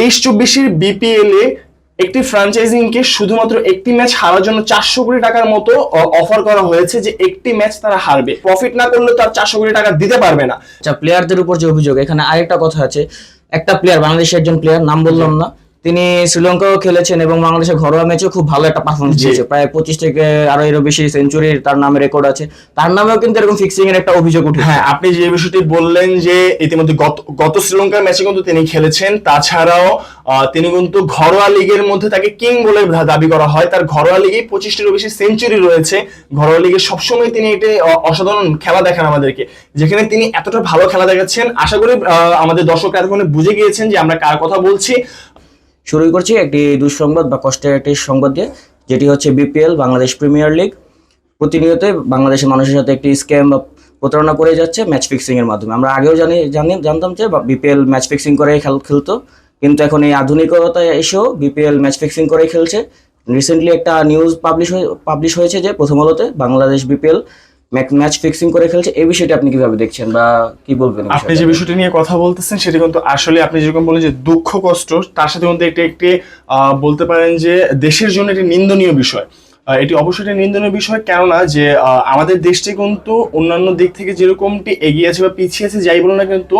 23-24 BPL এ একটি ফ্র্যাঞ্চাইজিংকে শুধুমাত্র একটি ম্যাচ হারার জন্য 400 কোটি টাকার মতো অফার করা হয়েছে, যে একটি ম্যাচ তারা হারবে, প্রফিট না করলে তার 400 কোটি টাকা দিতে পারবে না। আচ্ছা, প্লেয়ারদের উপর যে অভিযোগ, এখানে আরেকটা কথা আছে। একটা প্লেয়ার, বাংলাদেশের একজন প্লেয়ার, নাম বললাম না, তিনি শ্রীলঙ্কাও খেলেছেন এবং বাংলাদেশের ঘরোয়া ম্যাচেও খুব ভালো একটা পারফরমেন্স দিয়েছে, প্রায় 25 থেকে আরো এরও বেশি সেঞ্চুরির তার নামে রেকর্ড আছে। তার নামেও কিন্তু এরকম ফিক্সিং এর একটা অভিযোগ উঠেছে। হ্যাঁ, আপনি যে বিষয়টি বললেন যে ইতিমধ্যে গত শ্রীলঙ্কার ম্যাচে কিন্তু তিনি খেলেছেন, তাছাড়াও তিনি কিন্তু ঘরোয়া লিগের মধ্যে তাকে কিং বলে দাবি করা হয়। তার ঘরোয়া লিগে 25টিরও বেশি সেঞ্চুরি রয়েছে। ঘরোয়া লিগে সবসময় তিনি একটি অসাধারণ খেলা দেখান আমাদেরকে, যেখানে তিনি এতটা ভালো খেলা দেখাচ্ছেন। আশা করি আমাদের দর্শকরা এতক্ষণে বুঝে গিয়েছেন যে আমরা কার কথা বলছি। শুরু করছি একটি দুঃসংবাদ বা কষ্টের একটি সংবাদ দিয়ে, যেটি হচ্ছে বিপিএল, বাংলাদেশ প্রিমিয়ার লিগ প্রতিনিয়ত বাংলাদেশের মানুষের সাথে একটি স্ক্যাম বা প্রতারণা করে যাচ্ছে ম্যাচ ফিক্সিং এর মাধ্যমে। আমরা আগেও জানতাম যে বিপিএল ম্যাচ ফিক্সিং করে খেলতো, কিন্তু এখন এই আধুনিকতায় এসেও বিপিএল ম্যাচ ফিক্সিং করে খেলছে। রিসেন্টলি একটা নিউজ পাবলিশ হয়েছে যে প্রথম আলোতে বাংলাদেশ বিপিএল ম্যাচ ফিক্সিং করে খেলছে। এই বিষয়টা আপনি কিভাবে দেখছেন বা কি বলবেন? আপনি যে বিষয়টি নিয়ে কথা বলতেছেন সেটা কিন্তু আসলে আপনি যেরকম বলেন যে দুঃখ কষ্ট, তার সাথে কিন্তু একটি বলতে পারেন যে দেশের জন্য একটি নিন্দনীয় বিষয়। এটি অবশ্যই একটা নিন্দনীয় বিষয়, কেননা যে আমাদের দেশটি কিন্তু অন্যান্য দিক থেকে যেরকমটি এগিয়ে আছে বা পিছিয়ে আছে যাই বলো না, কিন্তু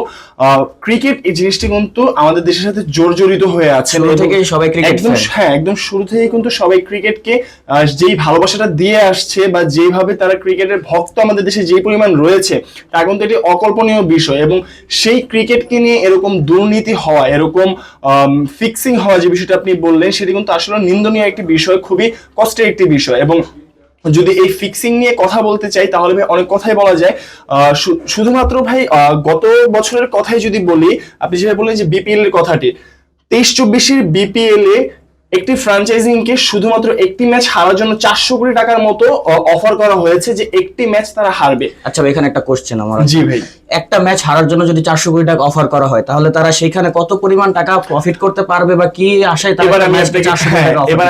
ক্রিকেট এই জিনিসটি কিন্তু আমাদের দেশের সাথে জড়িত হয়ে আছে। একদম শুরু থেকে কিন্তু সবাই ক্রিকেটকে যেই ভালোবাসাটা দিয়ে আসছে বা যেইভাবে তারা ক্রিকেটের ভক্ত আমাদের দেশে যে পরিমাণ রয়েছে, তা কিন্তু এটি অকল্পনীয় বিষয়। এবং সেই ক্রিকেটকে নিয়ে এরকম দুর্নীতি হওয়া, এরকম ফিক্সিং হওয়া, যে বিষয়টা আপনি বললেন, সেটি কিন্তু আসলে নিন্দনীয় একটি বিষয়, খুবই কষ্টের একটি বিষয়। এবং যদি এই ফিক্সিং নিয়ে কথা বলতে চাই তাহলে ভাই অনেক কথাই বলা যায়। শুধুমাত্র ভাই গত বছরের কথাই যদি বলি, আপনি যেভাবে বললেন যে বিপিএল এর কথাটি, 23-24 বিপিএল এ একটি ফ্র্যাঞ্চাইজিংকে শুধুমাত্র একটি ম্যাচ হারার জন্য 400 কোটি টাকার মতো অফার করা হয়েছে, যে একটি ম্যাচ তারা হারবে। আচ্ছা, এখানে একটা কোশ্চেন আমার। জি ভাই, একটা ম্যাচ হারার জন্য যদি 400 কোটি টাকা অফার করা হয়, তাহলে তারা সেখানে কত পরিমাণ টাকা প্রফিট করতে পারবে বা কি আশায় তারা? এবার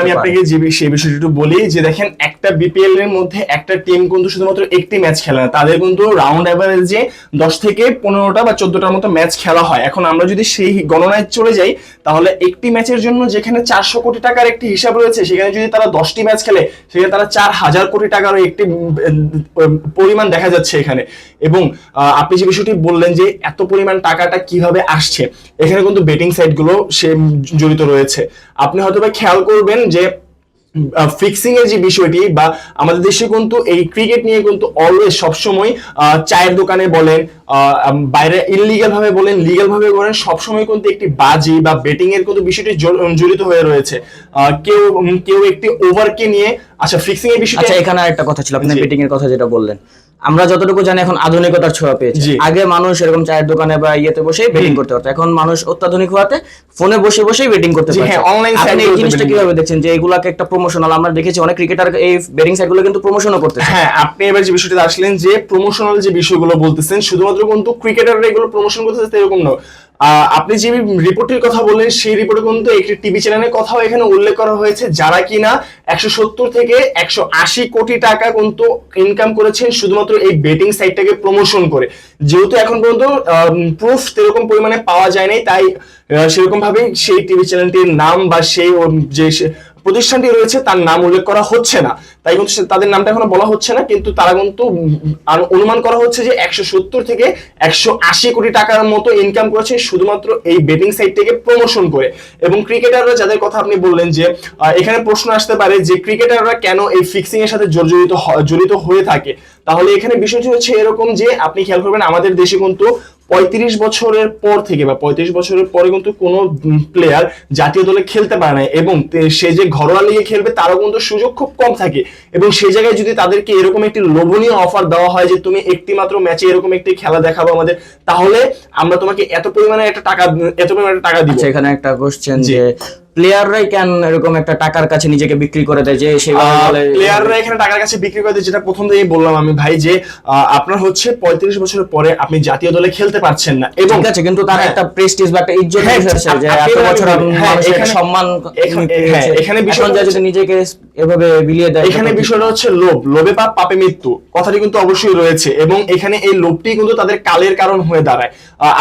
আমি আপনাকে সেই বিষয়টা একটু বলি, যে দেখেন, একটা বিপিএল এর মধ্যে একটা টিম কিন্তু শুধুমাত্র একটি ম্যাচ খেলে না, তাদের কিন্তু রাউন্ড এভারেজে 10 থেকে 15টা বা 14টার মতো ম্যাচ খেলা হয়। এখন আমরা যদি সেই গণনায় চলে যাই, তাহলে একটি ম্যাচের জন্য যেখানে 400 কোটি টাকার একটি হিসাব রয়েছে, সেখানে যদি তারা 10টি ম্যাচ খেলে, সেখানে তারা 4000 কোটি টাকার একটি পরিমাণ দেখা যাচ্ছে এখানে। এবং আপনি যে বিষয়টি বললেন যে এত পরিমাণ টাকাটা কিভাবে আসছে, এখানে কিন্তু বেটিং সাইট গুলো সে জড়িত রয়েছে। আপনি হয়তো খেয়াল করবেন যে ফিক্সিং এর যে বিষয়টি, বা আমাদের দেশে কিন্তু এই ক্রিকেট নিয়ে কিন্তু অলওয়েজ সবসময় চায়ের দোকানে বলেন, বাইরে ইললিগাল ভাবে বলেন, লিগাল ভাবে বলেন, সবসময় কিন্তু একটি বাজি বা বেটিং এর কিন্তু বিষয়টি জড়িত হয়ে রয়েছে। কেউ একটি ওভারকে নিয়ে, আচ্ছা ফিক্সিং এর বিষয়টা। আচ্ছা, এখানে আরেকটা কথা ছিল, আপনি বেটিং এর কথা যেটা বললেন, আমরা যতটুকু জানি এখন আধুনিকতার ছোঁয়া পেয়েছে। আগে মানুষ এরকম চায়ের দোকানে বা ইয়েতে বসে বেটিং করতে পারতো, এখন মানুষ অত্যাধুনিক হওয়াতে ফোনে বসেই বেটিং করতে পারছে। অনলাইন সাইট, এই জিনিসটা কিভাবে দেখছেন যে এগুলাকে একটা প্রমোশনাল? আমরা দেখেছি অনেক ক্রিকেটার এই বেটিং সাইটগুলো কিন্তু প্রমোশনও করতেছে। হ্যাঁ, আপনি এবার যে বিষয়টা আসলেন যে প্রমোশনাল যে বিষয়গুলো বলতেছেন, শুধুমাত্র কিন্তু ক্রিকেটাররা এগুলো প্রমোশন করতেছে এরকম নয়। আপনি যে রিপোর্টের কথা বললেন, সেই রিপোর্টে কিন্তু একটি টিভি চ্যানেলের কথাও এখানে উল্লেখ করা হয়েছে, যারা কিনা 170 থেকে 180 কোটি টাকা কিন্তু ইনকাম করেছেন শুধুমাত্র এই বেটিং সাইটটাকে প্রমোশন করে। যেহেতু এখন পর্যন্ত প্রুফ সেরকম পরিমাণে পাওয়া যায় নাই, তাই সেরকম ভাবে সেই টিভি চ্যানেলটির নাম বা সেই যে প্রতিষ্ঠানটি রয়েছে তার নাম উল্লেখ করা হচ্ছে না, তাই কিন্তু তাদের নামটা এখনো বলা হচ্ছে না। কিন্তু তারা কিন্তু অনুমান করা হচ্ছে যে 170 থেকে 180 কোটি টাকার মতো ইনকাম করেছে শুধুমাত্র এই বেটিং সাইট থেকে প্রমোশন করে। এবং ক্রিকেটাররা যাদের কথা আপনি বললেন, যে এখানে প্রশ্ন আসতে পারে যে ক্রিকেটাররা কেন এই ফিক্সিং এর সাথে জড়িত হয়ে থাকে। তাহলে এখানে বিষয়টি হচ্ছে এরকম, যে আপনি খেয়াল করবেন আমাদের দেশে কিন্তু 35 বছরের পর থেকে বা 35 বছরের পরে কিন্তু কোনো প্লেয়ার জাতীয় দলে খেলতে পারে না, এবং সে যে ঘরোয়া লিগে খেলবে তারও কিন্তু সুযোগ খুব কম থাকে। এবং সেই জায়গায় যদি তাদেরকে এরকম একটি লোভনীয় অফার দেওয়া হয় যে তুমি একটি মাত্র ম্যাচে এরকম একটি খেলা দেখাবো আমাদের, তাহলে আমরা তোমাকে এত পরিমাণে একটা টাকা দিব। আচ্ছা, এখানে একটা কোশ্চেন, যে প্লেয়াররাই কেন এরকম একটা টাকার কাছে নিজেকে বিক্রি করে দেয় যে সেভাবে বলে প্লেয়াররা এখানে টাকার কাছে বিক্রি করে দেয়, যেটা প্রথম থেকেই বললাম আমি ভাই, যে আপনার হচ্ছে 35 বছরের পরে আপনি জাতীয় দলে খেলতে পারছেন না, এবং ঠিক আছে, কিন্তু তার একটা প্রেস্টিজ বা একটা ইজ্জত হ্যাঁ, আছে যে আপনি এত বছর মানুষের এখানে সম্মান এখানে এখন বিষয়টা যদি নিজেকে এভাবে বিলিয়ে দেয় এখানে বিষয়টা হচ্ছে লোভে পাপ পাপে মৃত্যু কথাটি কিন্তু অবশ্যই রয়েছে, এবং এখানে এই লোভটি কিন্তু তাদের কালের কারণ হয়ে দাঁড়ায়।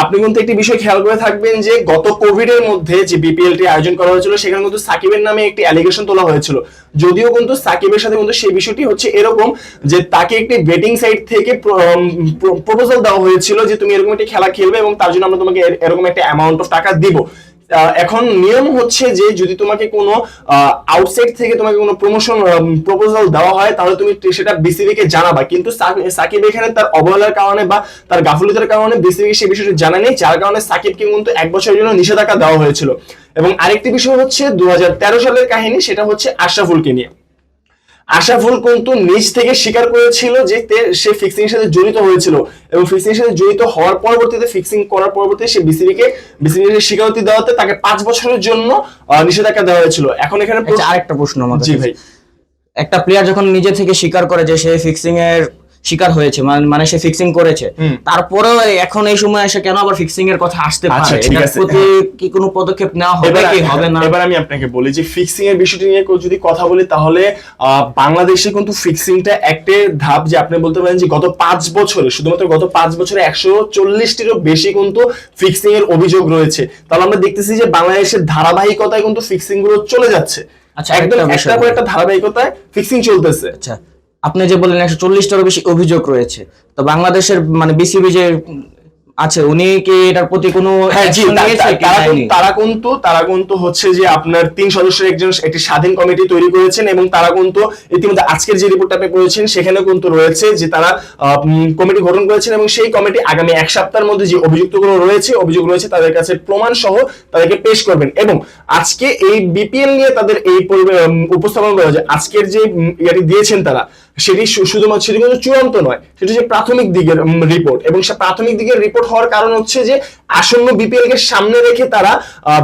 আপনি কিন্তু একটি বিষয় খেয়াল করে থাকবেন যে গত কোভিড এর মধ্যে যে বিপিএল টি আয়োজন করা হয়েছিল সেখানে কিন্তু সাকিবের নামে একটি অ্যালিগেশন তোলা হয়েছিল, যদিও কিন্তু সাকিবের সাথে কিন্তু সেই বিষয়টি হচ্ছে এরকম যে তাকে একটি বেটিং সাইট থেকে প্রপোজাল দেওয়া হয়েছিল যে তুমি এরকম একটি খেলা খেলবে এবং তার জন্য আমরা তোমাকে এরকম একটা অ্যামাউন্ট অফ টাকা দিব। এখন নিয়ম হচ্ছে যে যদি তোমাকে কোনো আউটসাইড থেকে তোমাকে কোনো প্রমোশন প্রপোজাল দেওয়া হয় তাহলে তুমি সেটা বিসিবি কে জানাবা, কিন্তু সাকিব এখানে তার অবহেলার কারণে বা তার গাফিলতির কারণে বিসিবি সেই বিষয়টি জানা নেই, যার কারণে সাকিবকে কিন্তু 1 বছরের জন্য নিষেধাজ্ঞা দেওয়া হয়েছিল। এবং আরেকটি বিষয় হচ্ছে 2013 সালের কাহিনী, সেটা হচ্ছে আশরাফুলকে নিয়ে। আশরাফুল কিন্তু নিজ থেকে স্বীকার করেছিল যে সে ফিক্সিং এর সাথে জড়িত হয়েছিল, এবং ফিক্সিং এর সাথে জড়িত হওয়ার পরবর্তীতে ফিক্সিং করার পরবর্তীতে সে বিসিবি এর স্বীকারোক্তি দেওয়াতে তাকে 5 বছরের জন্য নিষেধাজ্ঞা দেওয়া হয়েছিল। এখন এখানে আরেকটা প্রশ্ন আমার জি ভাই, একটা প্লেয়ার যখন নিজে থেকে স্বীকার করে যে সে ফিক্সিং এর শিকার হয়েছে, মানে সে ফিক্সিং করেছে, তারপরেও এখন এই সময় এসে কেন আবার ফিক্সিং এর কথা আসতে পারে? এটার প্রতি কি কোনো পদক্ষেপ নেওয়া হবে কি হবে না? এবার আমি আপনাকে বলি যে ফিক্সিং এর বিষয়টি নিয়ে যদি কথা বলি তাহলে বাংলাদেশে কিন্তু ফিক্সিংটা একটা ধাপ, যে আপনি বলতে পারেন যে গত 5 বছরে, শুধুমাত্র গত 5 বছরে 140টিরও বেশি কিন্তু ফিক্সিং এর অভিযোগ রয়েছে। তাহলে আমরা দেখতেছি যে বাংলাদেশের ধারাবাহিকতায় কিন্তু ফিক্সিং গুলো চলে যাচ্ছে। আচ্ছা, একদম একটার পর একটা ধারাবাহিকতায় ফিক্সিং চলতেছে। আচ্ছা, আপনি যে বললেন 140টারও বেশি অভিযোগ রয়েছে, তো বাংলাদেশের মানে বিসিবি যে আছে উনি কি এটার প্রতি কোনো তারা কিন্তু হচ্ছে যে আপনার 3 সদস্যের একটি স্বাধীন কমিটি তৈরি করেছেন, এবং তারা কিন্তু ইতিমধ্যে আজকের যে রিপোর্টটা আপনি পড়েছেন সেখানে কিন্তু রয়েছে যে তারা কমিটি গঠন করেছেন, এবং সেই কমিটি আগামী 1 সপ্তাহের মধ্যে যে অভিযোগ রয়েছে তাদের কাছে প্রমাণ সহ তাদেরকে পেশ করবেন। এবং আজকে এই বিপিএল নিয়ে তাদের এই উপস্থাপন করা যায়, আজকের যে ইয়াটি দিয়েছেন তারা, সেটি শুধুমাত্র সেটি কিন্তু চূড়ান্ত নয়, সেটি হচ্ছে প্রাথমিক দিকের রিপোর্ট, এবং সে প্রাথমিক দিকের রিপোর্ট হওয়ার কারণ হচ্ছে যে আসন্ন বিপিএল কে সামনে রেখে তারা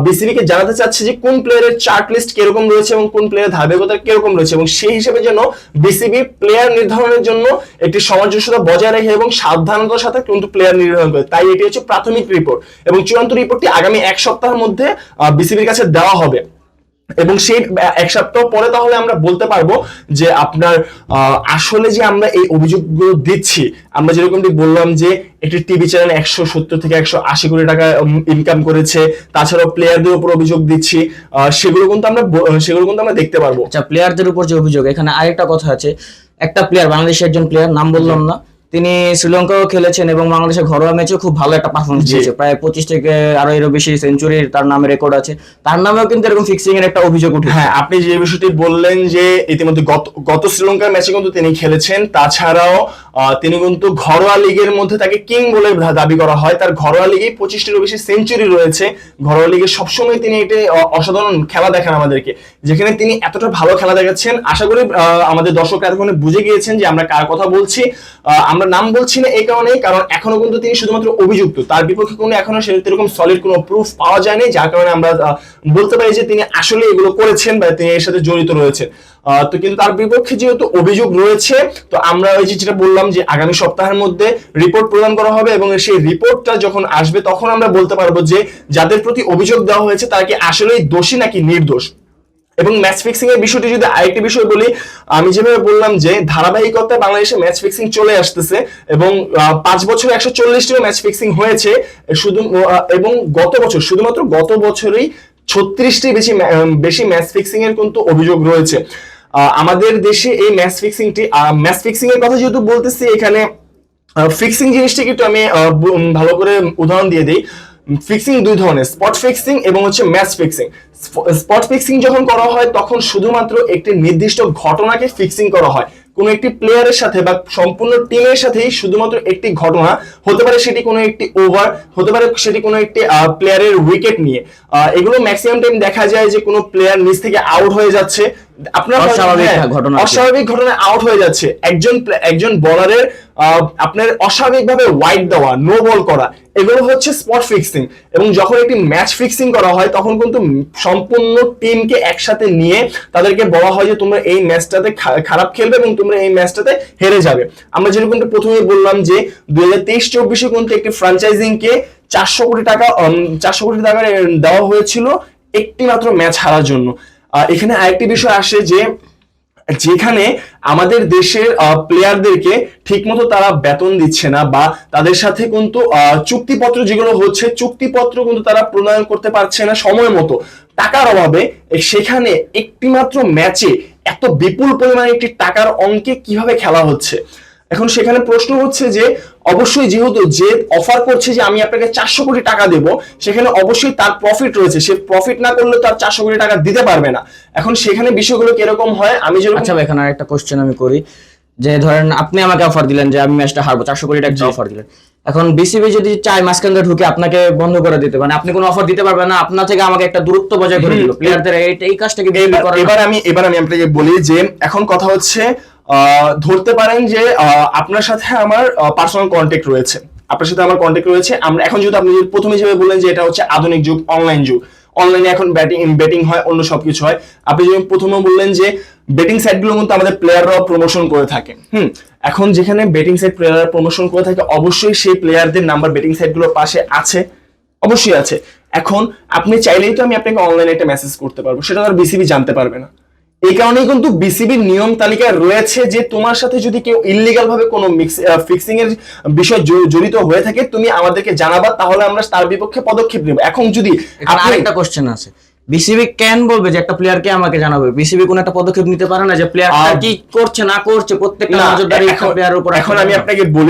বিসিবি কে জানাতে চাচ্ছে যে কোন প্লেয়ারের চার্ট লিস্ট কিরকম রয়েছে এবং কোন প্লেয়ারের ধারাবাহিকতা কিরকম রয়েছে, এবং সেই হিসেবে যেন বিসিবি প্লেয়ার নির্ধারণের জন্য একটি সামঞ্জস্যতা বজায় রাখে এবং সাবধানতার সাথে কিন্তু প্লেয়ার নির্ধারণ করে। তাই এটি হচ্ছে প্রাথমিক রিপোর্ট, এবং চূড়ান্ত রিপোর্টটি আগামী 1 সপ্তাহের মধ্যে বিসিবির কাছে দেওয়া হবে, এবং সেই 1 সপ্তাহ পরে তাহলে আমরা বলতে পারবো যে আপনার আসলে যে আমরা এই অভিযোগগুলো দিচ্ছি, আমরা যেরকমটি বললাম যে একটি টিভি চ্যানেল 170 থেকে 180 কোটি টাকা ইনকাম করেছে, তাছাড়াও প্লেয়ারদের উপর অভিযোগ দিচ্ছি, সেগুলো কিন্তু আমরা দেখতে পারবো। আচ্ছা, প্লেয়ারদের উপর যে অভিযোগ, এখানে আরেকটা কথা আছে, একটা প্লেয়ার, বাংলাদেশের একজন প্লেয়ার, নাম বললাম না, তিনি শ্রীলঙ্কাও খেলেছেন এবং বাংলাদেশের ঘরোয়া ম্যাচেও খুব ভালো একটা পারফরমেন্স দিয়েছে, প্রায় 25 থেকে আরো এর বেশি সেঞ্চুরির তার নামে রেকর্ড আছে, তার নামেও কিন্তু এরকম ফিক্সিং এর একটা অভিযোগ উঠেছে। হ্যাঁ, আপনি যে বিষয়টি বললেন যে ইতিমধ্যে গত শ্রীলঙ্কার ম্যাচে কিন্তু তিনি খেলেছেন, তাছাড়াও তিনি কিন্তু ঘরোয়া লিগের মধ্যে তাকে কিং বলে দাবি করা হয়, তার ঘরোয়া লিগে 25টিরও বেশি সেঞ্চুরি রয়েছে, ঘরোয়া লিগে সবসময় তিনি একটি অসাধারণ খেলা দেখান আমাদেরকে, যেখানে তিনি এতটা ভালো খেলা দেখাচ্ছেন। আশা করি আমাদের দর্শকরা এতক্ষণে বুঝে গিয়েছেন যে আমরা কার কথা বলছি। আমরা নাম বলছি না এই কারণেই, কারণ এখনো কিন্তু তিনি শুধুমাত্র অভিযুক্ত, তার বিপক্ষে কোনো এখনো সেরকম সলিড কোনো প্রুফ পাওয়া যায়নি, যার কারণে আমরা বলতে পারি যে তিনি আসলে এগুলো করেছেন বা তিনি এর সাথে জড়িত রয়েছেন। তো কিন্তু তার বিপক্ষে যেহেতু অভিযোগ রয়েছে, তো আমরা ওই যেটা বললাম যে আগামী সপ্তাহের মধ্যে রিপোর্ট প্রদান করা হবে, এবং সেই রিপোর্টটা যখন আসবে তখন আমরা বলতে পারবো যে যাদের প্রতি অভিযোগ দেওয়া হয়েছে তারা কি আসলেই দোষী নাকি নির্দোষ। এবং ম্যাচ ফিক্সিং এর বিষয়টি যদি আরেকটি বিষয় বলি, আমি যেভাবে বললাম যে ধারাবাহিকতায় বাংলাদেশে ম্যাচ ফিক্সিং চলে আসতেছে, এবং 5 বছরে 140টিও ম্যাচ ফিক্সিং হয়েছে শুধু, এবং শুধুমাত্র গত বছরেই 36টি বেশি ম্যাচ ফিক্সিং এর কিন্তু অভিযোগ রয়েছে আমাদের দেশে। এই ম্যাচ ফিক্সিং এর কথা যেহেতু বলতেছি, এখানে ফিক্সিং জিনিসটাকে একটু আমি ভালো করে উদাহরণ দিয়ে দিই। ফিক্সিং 2 ধরনের, স্পট ফিক্সিং এবং হচ্ছে ম্যাচ ফিক্সিং। স্পট ফিক্সিং যখন করা হয় তখন শুধুমাত্র একটি নির্দিষ্ট ঘটনাকে ফিক্সিং করা হয়, কোনো একটি প্লেয়ারের সাথে বা সম্পূর্ণ টিমের সাথেই শুধুমাত্র একটি ঘটনা হতে পারে, সেটি কোনো একটি ওভার হতে পারে, সেটি কোনো একটি প্লেয়ারের উইকেট নিয়ে। এগুলো ম্যাক্সিমাম টাইম দেখা যায় যে কোনো প্লেয়ার নিচ থেকে আউট হয়ে যাচ্ছে, আপনার অস্বাভাবিক হ্যাঁ, ঘটনা। অস্বাভাবিক ঘটনায় আউট হয়ে যাচ্ছে, একজন বলারের আপনার অস্বাভাবিকভাবে ওয়াইড দেওয়া, নো বল করা, এগুলো হচ্ছে স্পট ফিক্সিং। এবং যখন একটি ম্যাচ ফিক্সিং করা হয় তখন কিন্তু সম্পূর্ণ টিমকে একসাথে নিয়ে তাদেরকে বলা হয় যে তোমরা এই ম্যাচটাতে খারাপ খেলবে এবং তোমরা এই ম্যাচটাতে হেরে যাবে। আমরা যেরকম প্রথমেই বললাম যে 2023-24 কিন্তু একটি ফ্র্যাঞ্চাইজিংকে 400 কোটি টাকা দেওয়া হয়েছিল একটি মাত্র ম্যাচ হারার জন্য। এখানে আরেকটি বিষয় আসে যে যেখানে আমাদের দেশের প্লেয়ারদেরকে ঠিকমতো তারা বেতন দিচ্ছে না, বা তাদের সাথে কিন্তু চুক্তিপত্র যেগুলো হচ্ছে চুক্তিপত্র কিন্তু তারা প্রণয়ন করতে পারছে না সময় মতো টাকার অভাবে, সেখানে একটি মাত্র ম্যাচে এত বিপুল পরিমাণে একটি টাকার অঙ্কে কিভাবে খেলা হচ্ছে। এখন সেখানে প্রশ্ন হচ্ছে যে অবশ্যই যেহেতু যে অফার করছে যে আমি আপনাকে 400 কোটি টাকা দেব, সেখানে অবশ্যই তার প্রফিট রয়েছে, সে প্রফিট না করলে তার 400 কোটি টাকা দিতে পারবে না। এখন সেখানে বিষয়গুলো কিরকম হয়, আমি যেরকম আচ্ছা এখানে আরেকটা কোশ্চেন আমি করি, যে ধরেন আপনি আমাকে অফার দিলেন যে আমি ম্যাচটা হারবো, 400 কোটি টাকা অফার দিলেন। এখন বিসিবি যদি চায় মাঝখান দিয়ে ঢুকে আপনাকে বন্ধ করে দিতে, মানে আপনি কোনো অফার দিতে পারবেন না, আপনার থেকে আমাকে একটা দূরত্ব বজায় করে দিল প্লেয়ারদের, এই কাজটা কি বিসিবি করে না? এবার আমি আপনাকে বলি যে এখন কথা হচ্ছে ধরতে পারেন যে আপনার সাথে আমার পার্সোনাল কন্ট্যাক্ট রয়েছে, আমরা এখন যেহেতু আপনি প্রথমে যেভাবে বললেন যে এটা হচ্ছে আধুনিক যুগ, অনলাইন যুগ, অনলাইনে এখন বেটিং হয়, অন্য সবকিছু হয়। আপনি যেমন প্রথমে বললেন যে বেটিং সাইটগুলো কিন্তু আমাদের প্লেয়াররাও প্রমোশন করে থাকে। এখন যেখানে বেটিং সাইট প্লেয়াররা প্রমোশন করে থাকে, অবশ্যই সেই প্লেয়ারদের নাম্বার বেটিং সাইটগুলোর পাশে আছে, অবশ্যই আছে। এখন আপনি চাইলেই তো আমি আপনাকে অনলাইনে একটা মেসেজ করতে পারবো, সেটা আর বিসিবি জানতে পারবে না। এই কারণেই কিন্তু বিসিবির নিয়ম তালিকায় রয়েছে যে তোমার সাথে যদি কেউ ইল্লিগাল ভাবে কোনো ফিক্সিং এর বিষয় জড়িত হয়ে থাকে তুমি আমাদেরকে জানাবা, তাহলে আমরা তার বিপক্ষে পদক্ষেপ নেব। এখন যদি আরেকটা কোশ্চেন আছে, বিসিবি কেন বলবে যে একটা প্লেয়ারকে আমাকে জানাবে? বিসিবি কোন একটা পদক্ষেপ নিতে পারে না যে প্লেয়ারটা কি করছে না করছে প্রত্যেকটা নজরদারি একটা প্লেয়ারের উপর? এখন আমি আপনাকে বলি